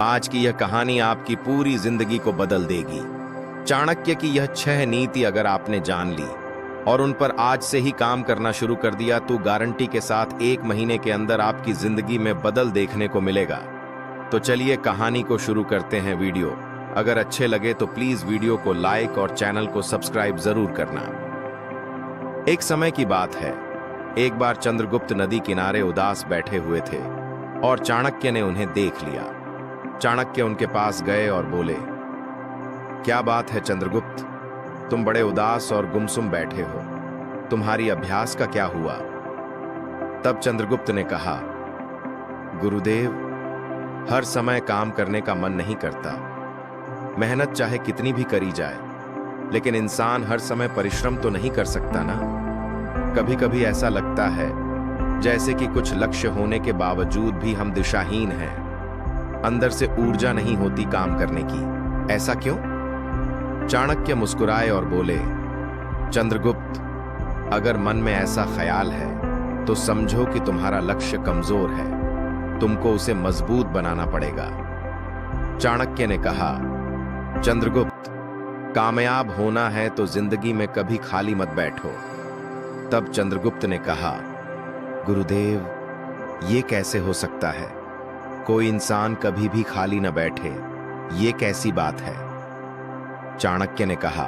आज की यह कहानी आपकी पूरी जिंदगी को बदल देगी। चाणक्य की यह 6 नीति अगर आपने जान ली और उन पर आज से ही काम करना शुरू कर दिया तो गारंटी के साथ 1 महीने के अंदर आपकी जिंदगी में बदल देखने को मिलेगा। तो चलिए कहानी को शुरू करते हैं। वीडियो अगर अच्छे लगे तो प्लीज वीडियो को लाइक और चैनल को सब्सक्राइब जरूर करना। एक समय की बात है, एक बार चंद्रगुप्त नदी किनारे उदास बैठे हुए थे और चाणक्य ने उन्हें देख लिया। चाणक्य उनके पास गए और बोले, क्या बात है चंद्रगुप्त, तुम बड़े उदास और गुमसुम बैठे हो, तुम्हारी अभ्यास का क्या हुआ? तब चंद्रगुप्त ने कहा, गुरुदेव, हर समय काम करने का मन नहीं करता। मेहनत चाहे कितनी भी करी जाए, लेकिन इंसान हर समय परिश्रम तो नहीं कर सकता ना। कभी कभी ऐसा लगता है जैसे कि कुछ लक्ष्य होने के बावजूद भी हम दिशाहीन हैं, अंदर से ऊर्जा नहीं होती काम करने की। ऐसा क्यों? चाणक्य मुस्कुराए और बोले, चंद्रगुप्त, अगर मन में ऐसा ख्याल है तो समझो कि तुम्हारा लक्ष्य कमजोर है, तुमको उसे मजबूत बनाना पड़ेगा। चाणक्य ने कहा, चंद्रगुप्त, कामयाब होना है तो जिंदगी में कभी खाली मत बैठो। तब चंद्रगुप्त ने कहा, गुरुदेव, ये कैसे हो सकता है? कोई इंसान कभी भी खाली न बैठे, ये कैसी बात है? चाणक्य ने कहा,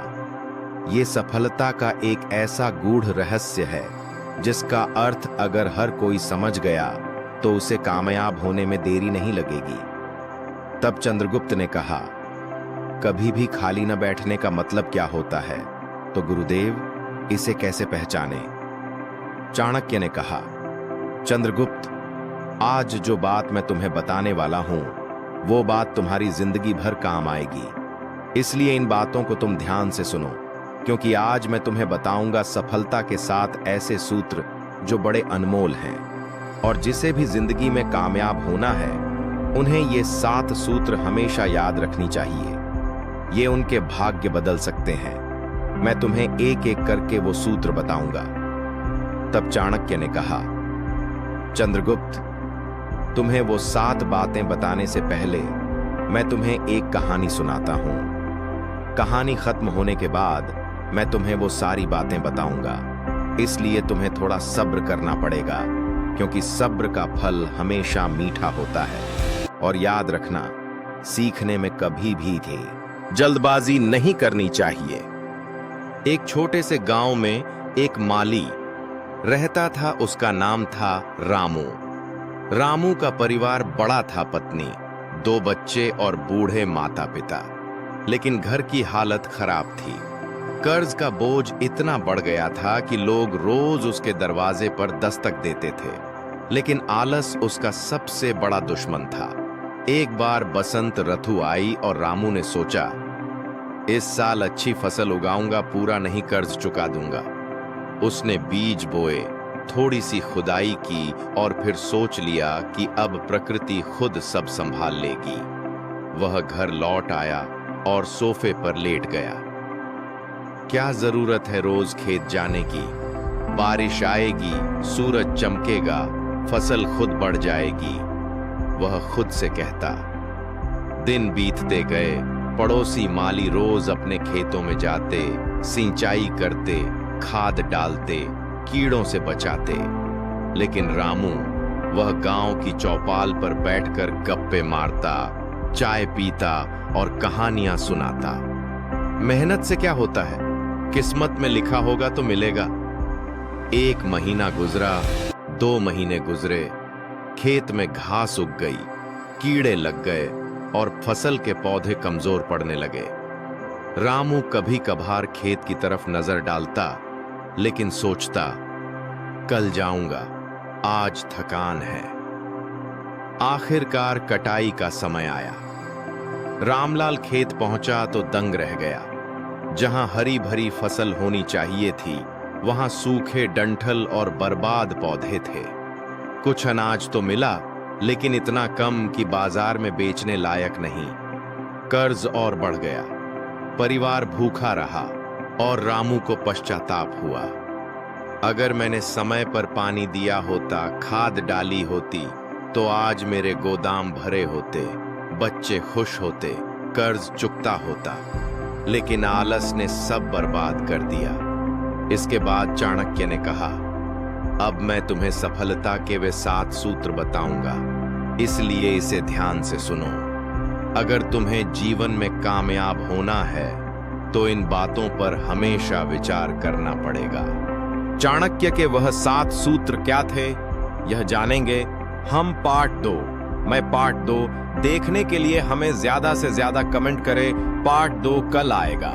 यह सफलता का एक ऐसा गूढ़ रहस्य है जिसका अर्थ अगर हर कोई समझ गया तो उसे कामयाब होने में देरी नहीं लगेगी। तब चंद्रगुप्त ने कहा, कभी भी खाली न बैठने का मतलब क्या होता है? तो गुरुदेव, इसे कैसे पहचाने? चाणक्य ने कहा, चंद्रगुप्त, आज जो बात मैं तुम्हें बताने वाला हूं वो बात तुम्हारी जिंदगी भर काम आएगी। इसलिए इन बातों को तुम ध्यान से सुनो, क्योंकि आज मैं तुम्हें बताऊंगा सफलता के साथ ऐसे सूत्र जो बड़े अनमोल हैं, और जिसे भी जिंदगी में कामयाब होना है उन्हें ये 7 सूत्र हमेशा याद रखनी चाहिए। ये उनके भाग्य बदल सकते हैं। मैं तुम्हें एक एक करके वो सूत्र बताऊंगा। तब चाणक्य ने कहा, चंद्रगुप्त, तुम्हें वो 7 बातें बताने से पहले मैं तुम्हें एक कहानी सुनाता हूं। कहानी खत्म होने के बाद मैं तुम्हें वो सारी बातें बताऊंगा, इसलिए तुम्हें थोड़ा सब्र करना पड़ेगा, क्योंकि सब्र का फल हमेशा मीठा होता है। और याद रखना, सीखने में कभी भी जल्दबाजी नहीं करनी चाहिए। एक छोटे से गांव में एक माली रहता था। उसका नाम था रामू। रामू का परिवार बड़ा था, पत्नी, 2 बच्चे और बूढ़े माता पिता। लेकिन घर की हालत खराब थी। कर्ज का बोझ इतना बढ़ गया था कि लोग रोज उसके दरवाजे पर दस्तक देते थे, लेकिन आलस उसका सबसे बड़ा दुश्मन था। एक बार बसंत ऋतु आई और रामू ने सोचा, इस साल अच्छी फसल उगाऊंगा, पूरा नहीं कर्ज चुका दूंगा। उसने बीज बोए, थोड़ी सी खुदाई की और फिर सोच लिया कि अब प्रकृति खुद सब संभाल लेगी। वह घर लौट आया और सोफे पर लेट गया। क्या जरूरत है रोज खेत जाने की? बारिश आएगी, सूरज चमकेगा, फसल खुद बढ़ जाएगी, वह खुद से कहता। दिन बीतते गए। पड़ोसी माली रोज अपने खेतों में जाते, सिंचाई करते, खाद डालते, कीड़ों से बचाते। लेकिन रामू, वह गांव की चौपाल पर बैठकर गप्पे मारता, चाय पीता और कहानियां सुनाता। मेहनत से क्या होता है? किस्मत में लिखा होगा तो मिलेगा। 1 महीना गुजरा, 2 महीने गुजरे, खेत में घास उग गई, कीड़े लग गए और फसल के पौधे कमजोर पड़ने लगे। रामू कभी कभार खेत की तरफ नजर डालता, लेकिन सोचता, कल जाऊंगा, आज थकान है। आखिरकार कटाई का समय आया। रामलाल खेत पहुंचा तो दंग रह गया। जहां हरी भरी फसल होनी चाहिए थी, वहां सूखे डंठल और बर्बाद पौधे थे। कुछ अनाज तो मिला, लेकिन इतना कम कि बाजार में बेचने लायक नहीं। कर्ज और बढ़ गया, परिवार भूखा रहा और रामू को पश्चाताप हुआ। अगर मैंने समय पर पानी दिया होता, खाद डाली होती, तो आज मेरे गोदाम भरे होते, बच्चे खुश होते, कर्ज चुकता होता, लेकिन आलस ने सब बर्बाद कर दिया। इसके बाद चाणक्य ने कहा, अब मैं तुम्हें सफलता के वे 7 सूत्र बताऊंगा, इसलिए इसे ध्यान से सुनो। अगर तुम्हें जीवन में कामयाब होना है तो इन बातों पर हमेशा विचार करना पड़ेगा। चाणक्य के वह 7 सूत्र क्या थे, यह जानेंगे हम पार्ट 2 मैं पार्ट 2 देखने के लिए हमें ज्यादा से ज्यादा कमेंट करें। पार्ट 2 कल आएगा।